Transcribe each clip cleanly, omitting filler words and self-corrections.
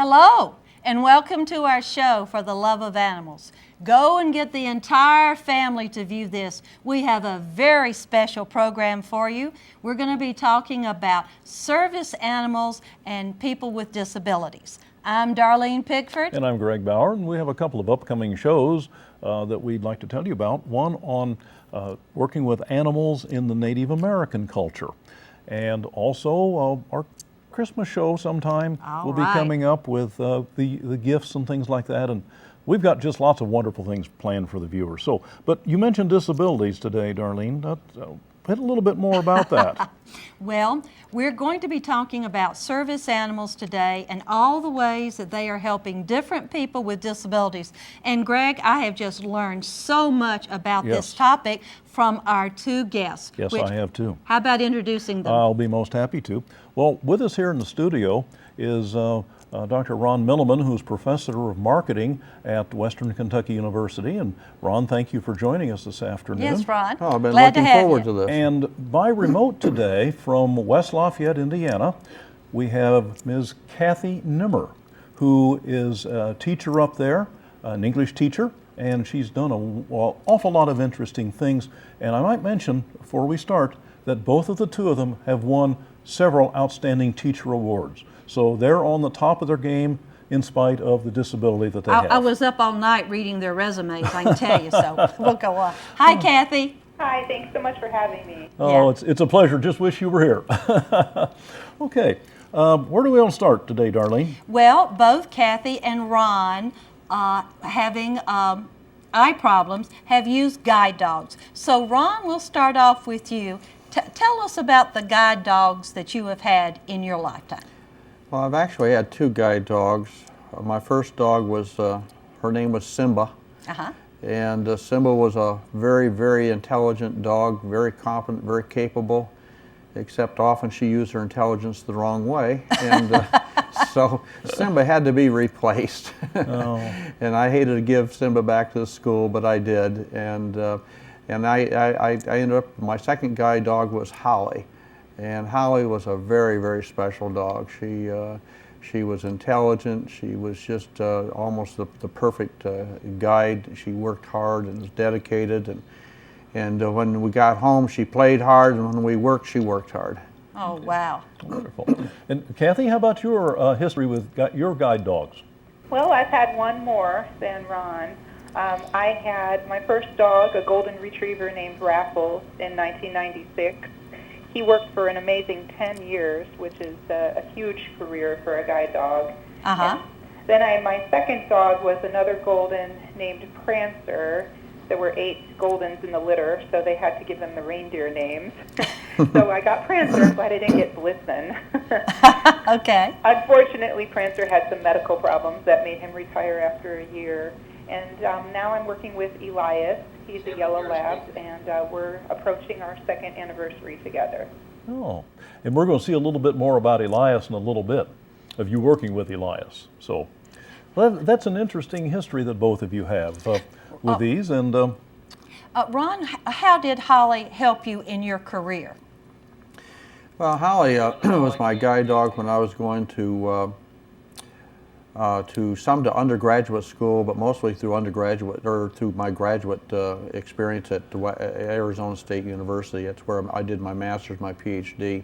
Hello, and welcome to our show for the love of animals. Go and get the entire family to view this. We have a very special program for you. We're going to be talking about service animals and people with disabilities. I'm Darleen Pigford. And I'm Greg Baur, and we have a couple of upcoming shows that we'd like to tell you about. One on working with animals in the Native American culture. And also our Christmas show sometime will be coming up with the gifts and things like that. And we've got just lots of wonderful things planned for the viewers. So, but you mentioned disabilities today, Darleen. Hit a little bit more about that. Well, we're going to be talking about service animals today and all the ways that they are helping different people with disabilities. And Greg, I have just learned so much about this topic from our two guests. Yes, I have too. How about introducing them? I'll be most happy to. Well, with us here in the studio is Dr. Ron Milliman, who's Professor of Marketing at Western Kentucky University. And Ron, thank you for joining us this afternoon. Yes, Ron. Oh, I've been Glad looking forward to this. And by remote today from West Lafayette, Indiana, we have Ms. Kathy Nimmer, who is a teacher up there, an English teacher, and she's done an awful lot of interesting things. And I might mention, before we start, that both of the two of them have won several outstanding teacher awards. So they're on the top of their game in spite of the disability that they have. I was up all night reading their resumes, I can tell you, so we'll go on. Hi, Kathy. Hi, thanks so much for having me. Oh, it's a pleasure. Just wish you were here. Okay, where do we all start today, Darleen? Well, both Kathy and Ron, having eye problems, have used guide dogs. So Ron, we'll start off with you. Tell us about the guide dogs that you have had in your lifetime. Well, I've actually had two guide dogs. My first dog was, her name was Simba. And Simba was a very, very intelligent dog, very competent, very capable, except often she used her intelligence the wrong way. And so Simba had to be replaced. And I hated to give Simba back to the school, but I did. And I ended up, my second guide dog was Holly. And Holly was a very, very special dog. She was intelligent. She was just almost the perfect guide. She worked hard and was dedicated. And when we got home, she played hard. And when we worked, she worked hard. Oh, wow. Wonderful. And Kathy, how about your history with your guide dogs? Well, I've had one more than Ron. I had my first dog, a golden retriever named Raffles, in 1996. He worked for an amazing 10 years, which is a huge career for a guide dog. Then my second dog was another golden named Prancer. There were 8 goldens in the litter, so they had to give them the reindeer names. So I got Prancer, but I didn't get Blitzen. Okay. Unfortunately, Prancer had some medical problems that made him retire after a year. And now I'm working with Elias. He's a yellow lab, and we're approaching our 2nd anniversary together. Oh, and we're going to see a little bit more about Elias in a little bit, of you working with Elias. So that's an interesting history that both of you have with these. And Ron, how did Holly help you in your career? Well, Holly was my guide dog when I was going to undergraduate school, but mostly through through my graduate experience at Arizona State University. That's where I did my master's, my PhD.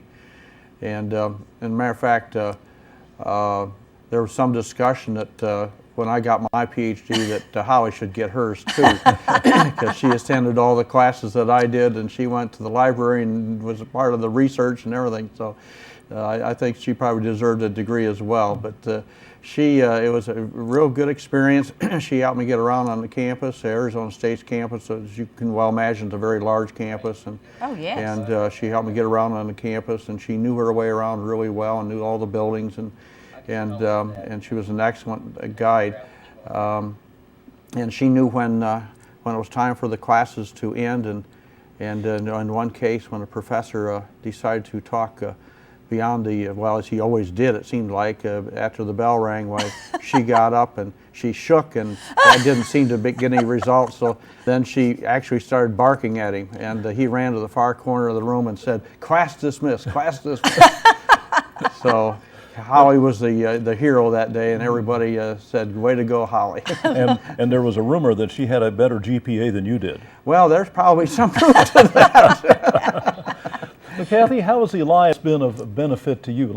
And as a matter of fact, there was some discussion that when I got my PhD that Holly should get hers too, because she attended all the classes that I did, and she went to the library and was a part of the research and everything. So I think she probably deserved a degree as well. But it was a real good experience. She helped me get around on the campus, Arizona State's campus. As you can well imagine, it's a very large campus. And, and she helped me get around on the campus, and she knew her way around really well and knew all the buildings. And she was an excellent guide. And she knew when it was time for the classes to end. And in one case, when a professor decided to talk beyond the, well, as he always did, it seemed like, after the bell rang, she got up and she shook, and that didn't seem to get any results. So then she actually started barking at him, and he ran to the far corner of the room and said, "Class dismissed, class dismissed." So Holly was the hero that day, and everybody said, "Way to go, Holly." And there was a rumor that she had a better GPA than you did. Well, there's probably some truth to that. So Kathy, how has Elias been of benefit to you?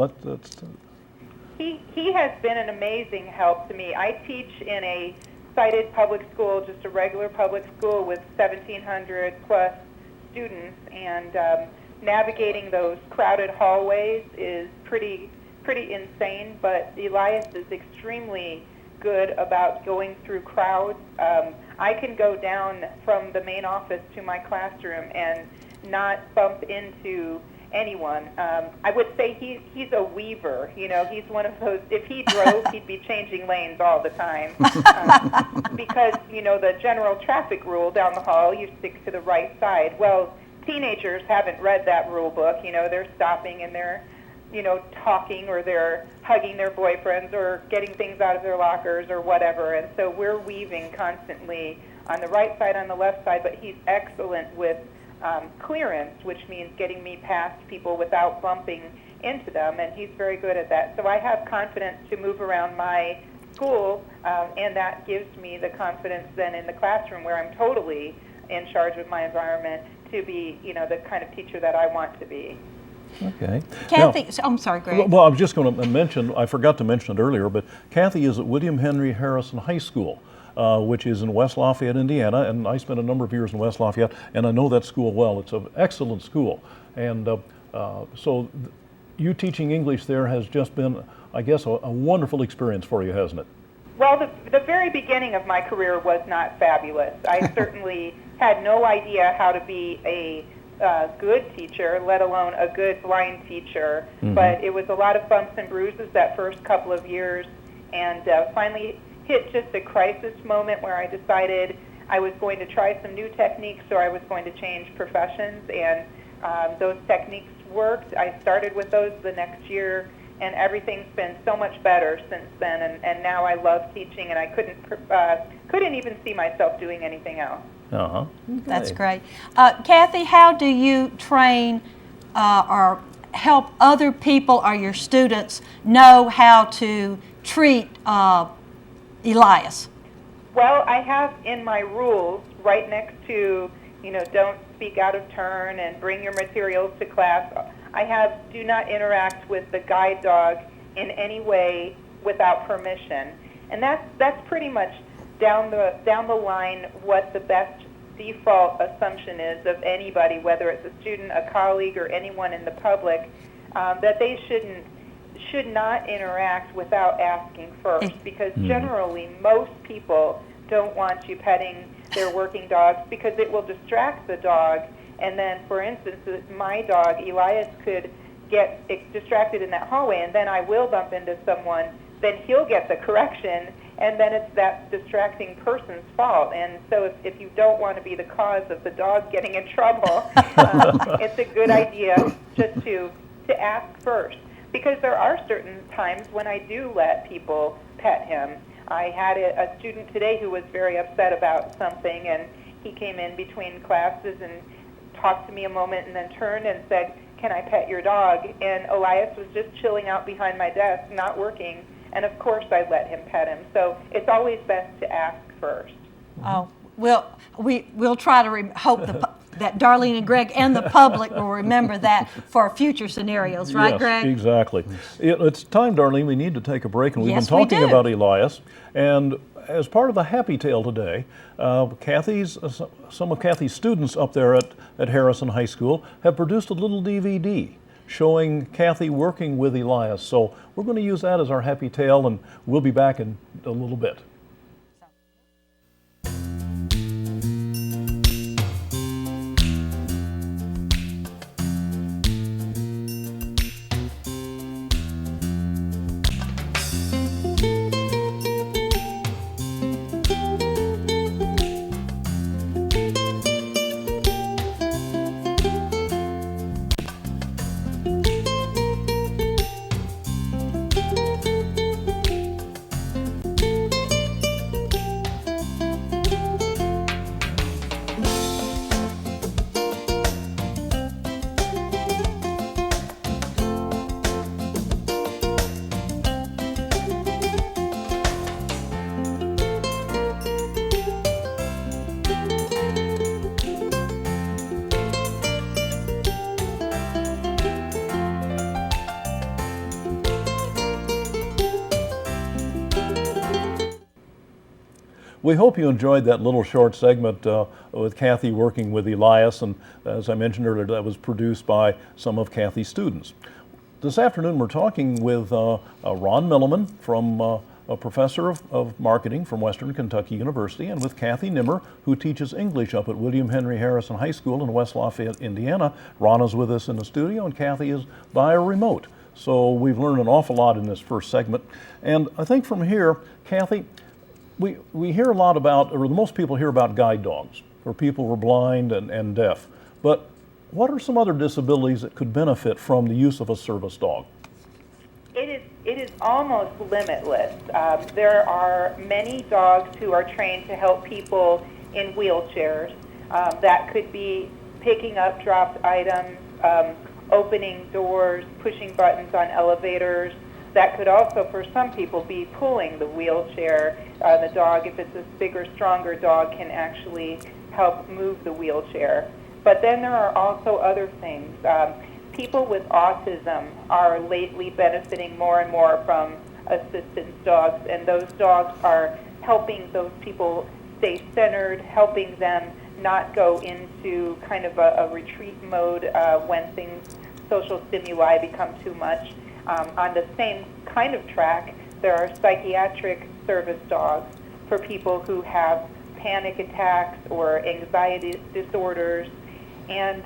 He has been an amazing help to me. I teach in a cited public school, just a regular public school with 1,700 plus students, and navigating those crowded hallways is pretty insane, but Elias is extremely good about going through crowds. I can go down from the main office to my classroom and not bump into anyone. I would say he's a weaver. You know, he's one of those, if he drove, he'd be changing lanes all the time. Because, you know, the general traffic rule down the hall, you stick to the right side. Well, teenagers haven't read that rule book. You know, they're stopping and they're, you know, talking, or they're hugging their boyfriends or getting things out of their lockers or whatever. And so we're weaving constantly on the right side, on the left side, but he's excellent with clearance, which means getting me past people without bumping into them, and he's very good at that. So I have confidence to move around my school, and that gives me the confidence then in the classroom, where I'm totally in charge of my environment, to be, you know, the kind of teacher that I want to be. Okay. Kathy, Now, I'm sorry, Greg. well, I was just going to mention, I forgot to mention it earlier, but Kathy is at William Henry Harrison High School, which is in West Lafayette, Indiana, and I spent a number of years in West Lafayette, and I know that school well. It's an excellent school, and so you teaching English there has just been, I guess, a wonderful experience for you, hasn't it? Well, the very beginning of my career was not fabulous. I certainly had no idea how to be a good teacher, let alone a good blind teacher. Mm-hmm. But it was a lot of bumps and bruises that first couple of years, and finally hit just a crisis moment where I decided I was going to try some new techniques, or I was going to change professions, and those techniques worked. I started with those the next year, and everything's been so much better since then, and now I love teaching, and I couldn't even see myself doing anything else. Uh-huh. Okay. That's great. Kathy, how do you train or help other people or your students know how to treat Elias? Well, I have in my rules right next to, you know, don't speak out of turn and bring your materials to class. I have do not interact with the guide dog in any way without permission, and that's pretty much down the line what the best default assumption is of anybody, whether it's a student, a colleague, or anyone in the public, that they should not interact without asking first, because generally most people don't want you petting their working dogs because it will distract the dog. And then, for instance, my dog, Elias, could get distracted in that hallway, and then I will bump into someone, then he'll get the correction, and then it's that distracting person's fault. And so if you don't want to be the cause of the dog getting in trouble, it's a good idea just to ask first. Because there are certain times when I do let people pet him. I had a student today who was very upset about something, and he came in between classes and talked to me a moment and then turned and said, "Can I pet your dog?" And Elias was just chilling out behind my desk, not working, and of course I let him pet him. So it's always best to ask first. Oh, we'll try to hope that Darlene and Greg and the public will remember that for future scenarios, right, yes, Greg? Exactly. It's time, Darlene, we need to take a break, and we've been talking about Elias, and as part of the Happy Tale today, some of Kathy's students up there at Harrison High School have produced a little DVD showing Kathy working with Elias. So we're going to use that as our Happy Tale, and we'll be back in a little bit. We hope you enjoyed that little short segment with Kathy working with Elias, and as I mentioned earlier, that was produced by some of Kathy's students. This afternoon we're talking with Ron Milliman, from a professor of marketing from Western Kentucky University, and with Kathy Nimmer, who teaches English up at William Henry Harrison High School in West Lafayette, Indiana. Ron is with us in the studio, and Kathy is via remote. So we've learned an awful lot in this first segment. And I think from here, Kathy, we hear a lot about, or most people hear about guide dogs for people who are blind and deaf. But what are some other disabilities that could benefit from the use of a service dog? It is almost limitless. There are many dogs who are trained to help people in wheelchairs. That could be picking up dropped items, opening doors, pushing buttons on elevators. That could also, for some people, be pulling the wheelchair. The dog, if it's a bigger, stronger dog, can actually help move the wheelchair. But then there are also other things. People with autism are lately benefiting more and more from assistance dogs, and those dogs are helping those people stay centered, helping them not go into kind of a retreat mode when social stimuli become too much. On the same kind of track, there are psychiatric service dogs for people who have panic attacks or anxiety disorders. And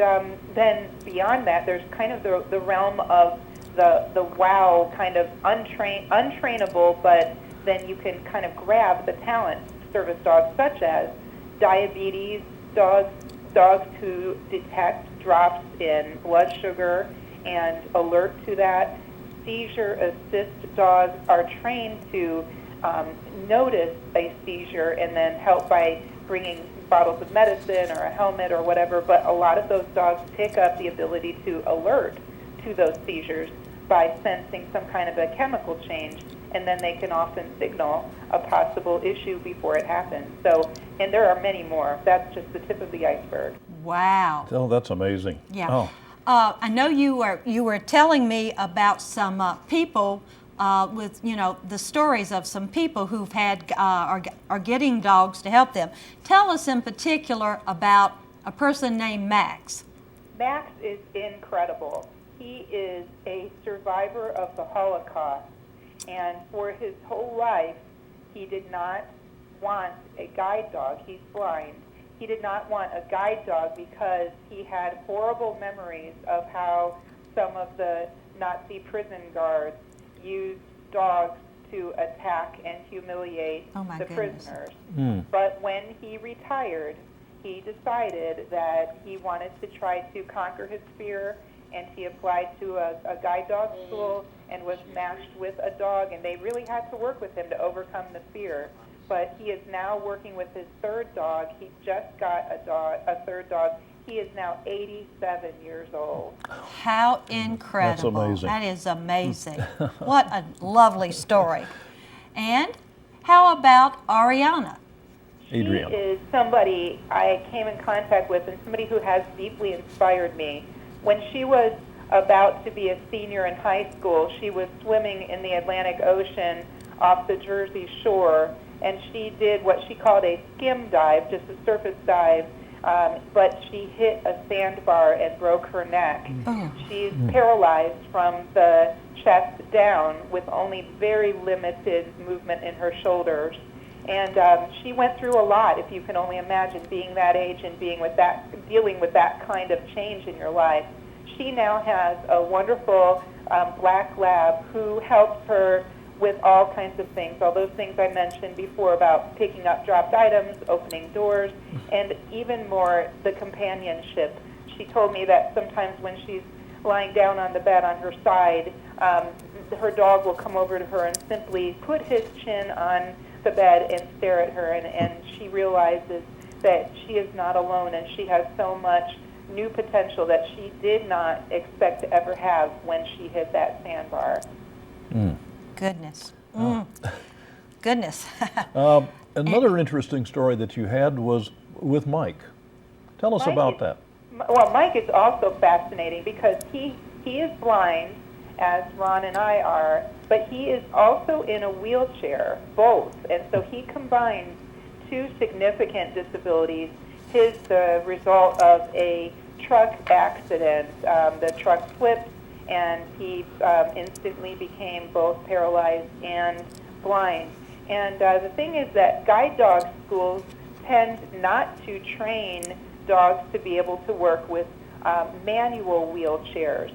then beyond that, there's kind of the realm of the wow, kind of untrainable, but then you can kind of grab the talent service dogs, such as diabetes dogs who detect drops in blood sugar and alert to that. Seizure assist dogs are trained to notice a seizure and then help by bringing bottles of medicine or a helmet or whatever, but a lot of those dogs pick up the ability to alert to those seizures by sensing some kind of a chemical change, and then they can often signal a possible issue before it happens. So, and there are many more. That's just the tip of the iceberg. Wow. Oh, that's amazing. Yeah. Oh. I know you were telling me about some people with, the stories of some people who've had are getting dogs to help them. Tell us in particular about a person named Max. Max is incredible. He is a survivor of the Holocaust, and for his whole life, he did not want a guide dog. He's blind. He did not want a guide dog because he had horrible memories of how some of the Nazi prison guards used dogs to attack and humiliate the prisoners. But when he retired, he decided that he wanted to try to conquer his fear, and he applied to a guide dog school and was matched with a dog, and they really had to work with him to overcome the fear. But he is now working with his third dog. He just got a third dog. He is now 87 years old. How incredible. That's amazing. That is amazing. What a lovely story. And how about Ariana? Adriana. She is somebody I came in contact with and somebody who has deeply inspired me. When she was about to be a senior in high school, she was swimming in the Atlantic Ocean off the Jersey shore, and she did what she called a skim dive, just a surface dive, but she hit a sandbar and broke her neck. She's paralyzed from the chest down with only very limited movement in her shoulders. And she went through a lot, if you can only imagine, being that age and dealing with that kind of change in your life. She now has a wonderful black lab who helps her with all kinds of things, all those things I mentioned before about picking up dropped items, opening doors, and even more, the companionship. She told me that sometimes when she's lying down on the bed on her side, her dog will come over to her and simply put his chin on the bed and stare at her, and she realizes that she is not alone, and she has so much new potential that she did not expect to ever have when she hit that sandbar. Goodness. Goodness. Another interesting story that you had was with Mike. Tell us about that. Well, Mike is also fascinating because he is blind, as Ron and I are, but he is also in a wheelchair, both. And so he combines two significant disabilities. His the result of a truck accident. The truck flipped, and he instantly became both paralyzed and blind. And the thing is that guide dog schools tend not to train dogs to be able to work with manual wheelchairs.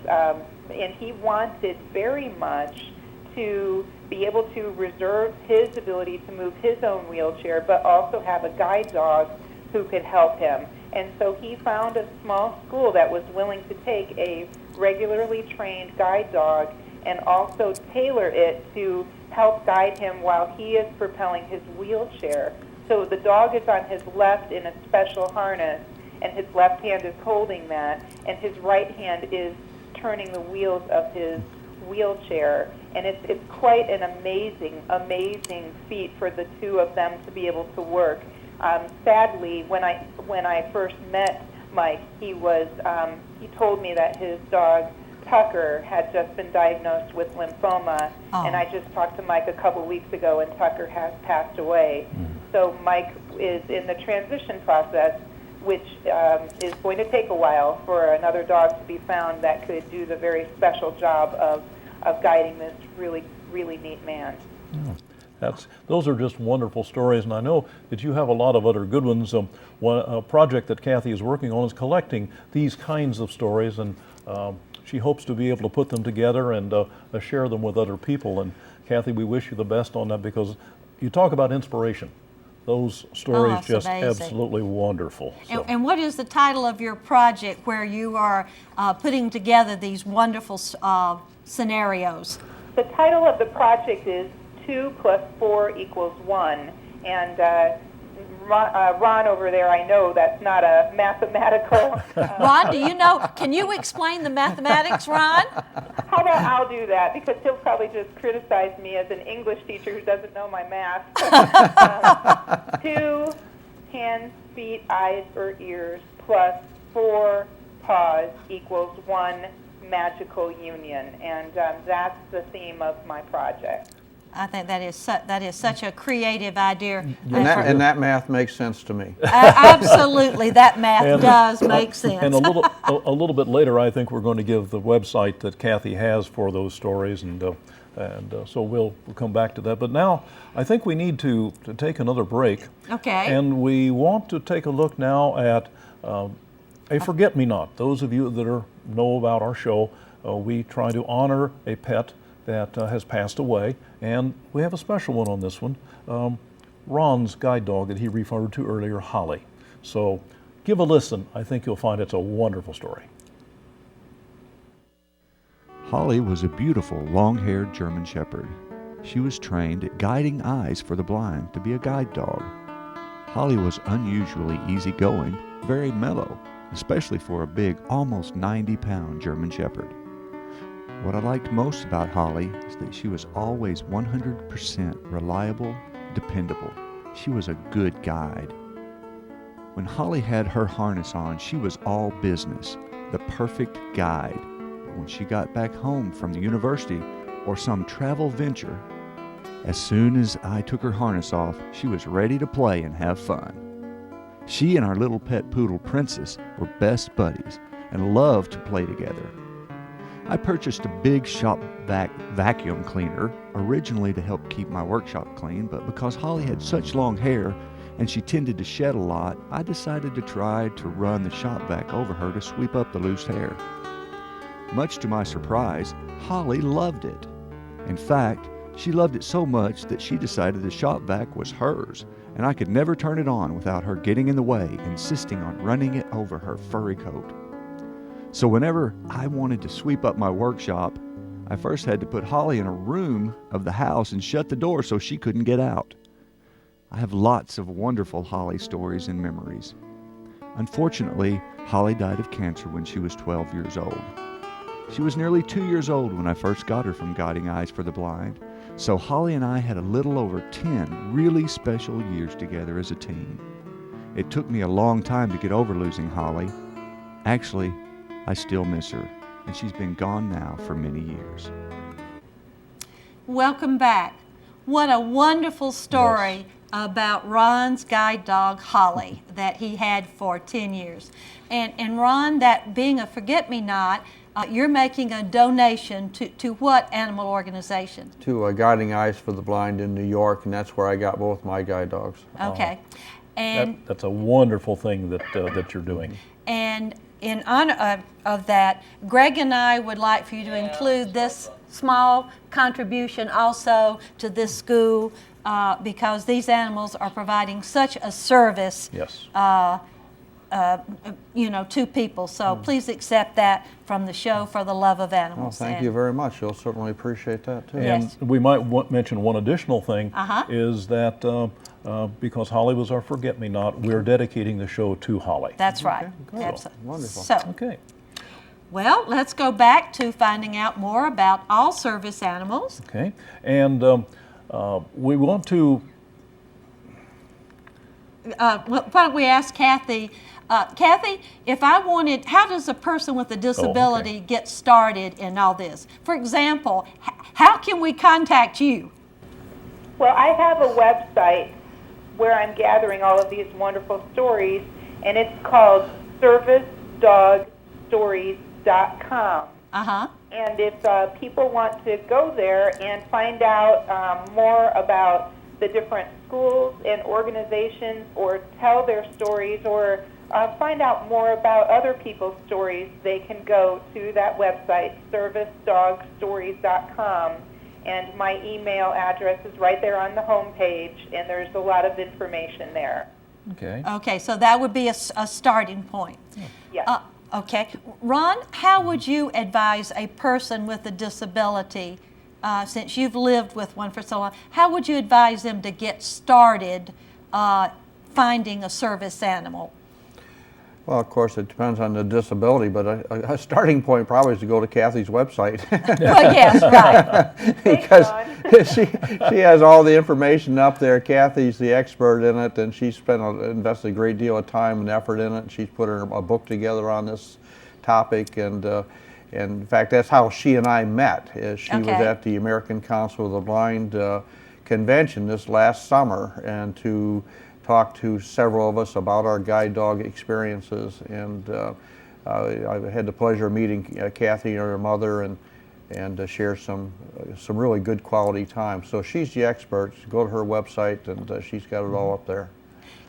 And he wanted very much to be able to reserve his ability to move his own wheelchair, but also have a guide dog who could help him. And so he found a small school that was willing to take a regularly trained guide dog and also tailor it to help guide him while he is propelling his wheelchair. So the dog is on his left in a special harness, and his left hand is holding that, and his right hand is turning the wheels of his wheelchair. And it's quite an amazing feat for the two of them to be able to work. Sadly, when I first met Mike, he told me that his dog Tucker had just been diagnosed with lymphoma, and I just talked to Mike a couple weeks ago, and Tucker has passed away. So Mike is in the transition process, which is going to take a while for another dog to be found that could do the very special job of guiding this really neat man. Those are just wonderful stories, and I know that you have a lot of other good ones. A project that Kathy is working on is collecting these kinds of stories, and she hopes to be able to put them together and share them with other people. And Kathy, we wish you the best on that, because you talk about inspiration. Those stories just amazing. Absolutely wonderful. So. And what is the title of your project where you are putting together these wonderful scenarios? The title of the project is 2 + 4 = 1, and Ron over there, I know that's not a mathematical... Ron, do you know, can you explain the mathematics, Ron? How about I'll do that, because he'll probably just criticize me as an English teacher who doesn't know my math. 2 hands, feet, eyes, or ears plus 4 paws equals 1 magical union, and that's the theme of my project. I think that is such a creative idea. And that math makes sense to me. Absolutely, that math does make sense. And a little bit later, I think we're going to give the website that Kathy has for those stories, and so we'll come back to that. But now, I think we need to take another break. Okay. And we want to take a look now at a forget-me-not. Those of you that know about our show, we try to honor a pet that has passed away, and we have a special one on this one. Ron's guide dog that he referred to earlier, Holly. So give a listen. I think you'll find it's a wonderful story. Holly was a beautiful, long-haired German Shepherd. She was trained at Guiding Eyes for the Blind to be a guide dog. Holly was unusually easygoing, very mellow, especially for a big, almost 90-pound German Shepherd. What I liked most about Holly is that she was always 100% reliable, dependable. She was a good guide. When Holly had her harness on, she was all business, the perfect guide. But when she got back home from the university or some travel venture, as soon as I took her harness off, she was ready to play and have fun. She and our little pet poodle, Princess, were best buddies and loved to play together. I purchased a big shop vac vacuum cleaner, originally to help keep my workshop clean, but because Holly had such long hair and she tended to shed a lot, I decided to try to run the shop vac over her to sweep up the loose hair. Much to my surprise, Holly loved it. In fact, she loved it so much that she decided the shop vac was hers, and I could never turn it on without her getting in the way, insisting on running it over her furry coat. So whenever I wanted to sweep up my workshop, I first had to put Holly in a room of the house and shut the door so she couldn't get out. I have lots of wonderful Holly stories and memories. Unfortunately, Holly died of cancer when she was 12 years old. She was nearly 2 years old when I first got her from Guiding Eyes for the Blind, so Holly and I had a little over 10 really special years together as a team. It took me a long time to get over losing Holly. Actually, I still miss her, and she's been gone now for many years. Welcome back. What a wonderful story about Ron's guide dog, Holly, that he had for 10 years. And Ron, that being a forget-me-not, you're making a donation to what animal organization? To Guiding Eyes for the Blind in New York, and that's where I got both my guide dogs. Okay. And That's a wonderful thing that you're doing. And in honor of that, Greg and I would like for you to include this small contribution also to this school because these animals are providing such a service, Yes. to people. So please accept that from the show for the love of Well, animals. thank you very much. You'll certainly appreciate that too. Yeah. And Yes. we might mention one additional thing is that because Holly was our forget-me-not, we're dedicating the show to Holly. That's right. good. Absolutely. Wonderful. So, Okay. well, let's go back to finding out more about all service animals. Okay. And we want to. Well, why don't we ask Kathy? Kathy, if I wanted, how does a person with a disability get started in all this? For example, how can we contact you? Well, I have a website where I'm gathering all of these wonderful stories, and it's called servicedogstories.com. And if people want to go there and find out more about the different schools and organizations, or tell their stories, or find out more about other people's stories, they can go to that website, servicedogstories.com. And my email address is right there on the home page, and there's a lot of information there. Okay. Okay, so that would be a starting point. Yes. Okay. Ron, how would you advise a person with a disability, since you've lived with one for so long, how would you advise them to get started finding a service animal? Well, of course, it depends on the disability, but a starting point probably is to go to Kathy's website. Well, yes, right. Because she has all the information up there. Kathy's the expert in it, and she's invested a great deal of time and effort in it. And she's put a book together on this topic, and in fact, that's how she and I met. She was at the American Council of the Blind convention this last summer, and to talk to several of us about our guide dog experiences, and I had the pleasure of meeting Kathy and her mother, and share some really good quality time. So she's the expert. Go to her website, and she's got it all up there.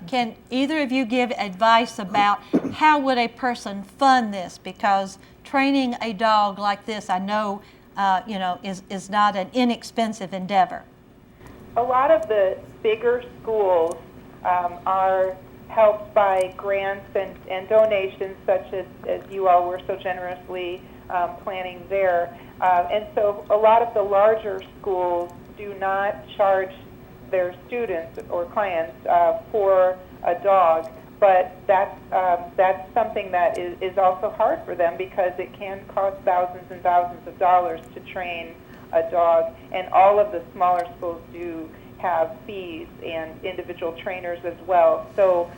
Can either of you give advice about how would a person fund this? Because training a dog like this, I know, is not an inexpensive endeavor. A lot of the bigger schools are helped by grants and donations, such as you all were so generously planning there. And so a lot of the larger schools do not charge their students or clients for a dog, but that's something that is also hard for them, because it can cost thousands and thousands of dollars to train a dog, and all of the smaller schools do have fees and individual trainers as well. So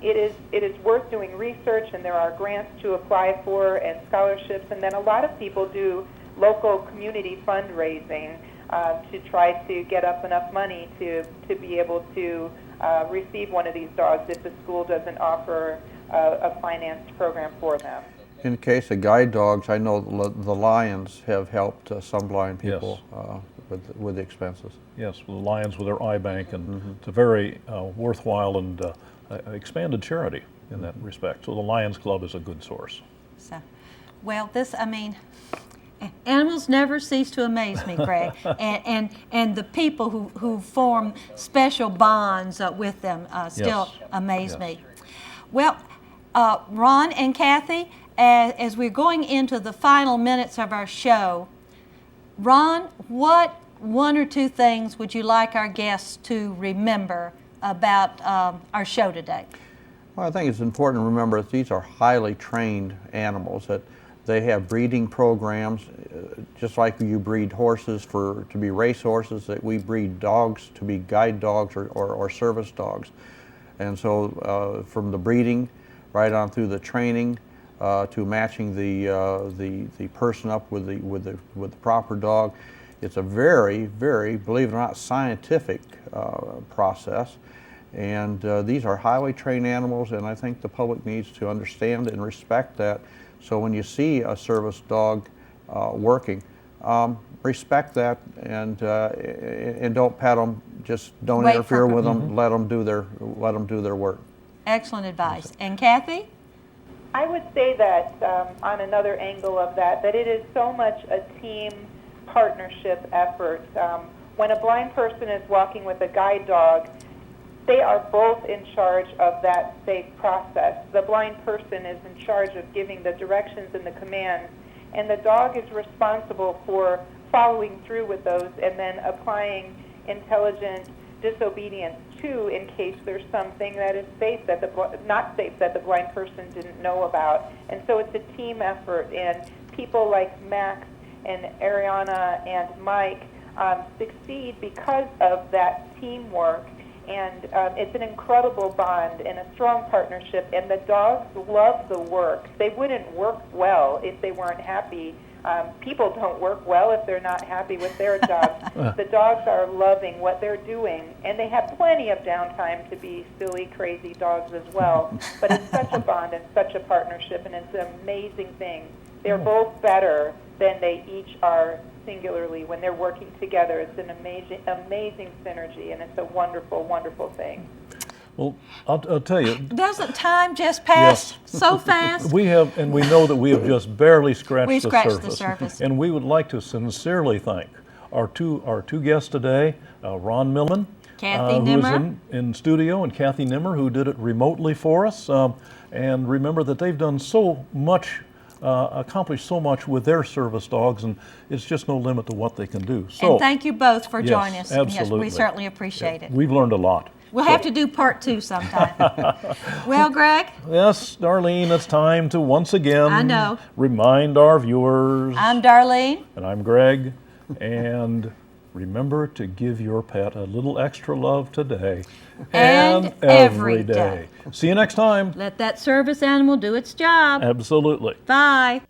it is worth doing research, and there are grants to apply for and scholarships, and then a lot of people do local community fundraising to try to get up enough money to be able to receive one of these dogs if the school doesn't offer a financed program for them. In the case of guide dogs, I know the Lions have helped some blind people with the expenses. Yes, the Lions with their eye bank, and it's a very worthwhile and expanded charity in that respect. So the Lions Club is a good source. So, well, animals never cease to amaze me, Greg, and the people who form special bonds with them still amaze me. Well, Ron and Kathy, as we're going into the final minutes of our show, Ron, what one or two things would you like our guests to remember about our show today? Well, I think it's important to remember that these are highly trained animals, that they have breeding programs, just like you breed horses to be race horses, that we breed dogs to be guide dogs or service dogs. And so from the breeding right on through the training to matching the person up with the proper dog, It's a very, very, believe it or not, scientific process. And these are highly trained animals, and I think the public needs to understand and respect that. So when you see a service dog working, respect that, and don't pat them. Just don't Wait interfere for- with them. Let them do their work. Excellent advice. And Kathy? I would say that on another angle of that it is so much a team partnership effort. When a blind person is walking with a guide dog, they are both in charge of that safe process. The blind person is in charge of giving the directions and the commands, and the dog is responsible for following through with those and then applying intelligent disobedience too, in case there's something that is safe that not safe that the blind person didn't know about. And so it's a team effort, and people like Max and Ariana and Mike succeed because of that teamwork. And it's an incredible bond and a strong partnership, and the dogs love the work. They wouldn't work well if they weren't happy. People don't work well if they're not happy with their jobs. The dogs are loving what they're doing, and they have plenty of downtime to be silly, crazy dogs as well. But it's such a bond and such a partnership, and it's an amazing thing. They're both better than they each are singularly. When they're working together, it's an amazing, amazing synergy, and it's a wonderful, wonderful thing. Well, I'll tell you. Doesn't time just pass so fast? We have, and we know that we have just barely scratched We the scratched surface. the surface. And we would like to sincerely thank our two guests today, Ron Milliman, Kathy who is Nimmer. in studio, and Kathy Nimmer, who did it remotely for us. And remember that they've done so much, accomplished so much with their service dogs, and it's just no limit to what they can do. So, And thank you both for yes, joining us. Yes, absolutely. we certainly appreciate it. We've learned a lot. We'll have to do part 2 sometime. Well, Greg, Yes, Darlene, it's time to once again I know. remind our viewers. I'm Darlene. And I'm Greg. And remember to give your pet a little extra love today And every day. See you next time. Let that service animal do its job. Absolutely. Bye.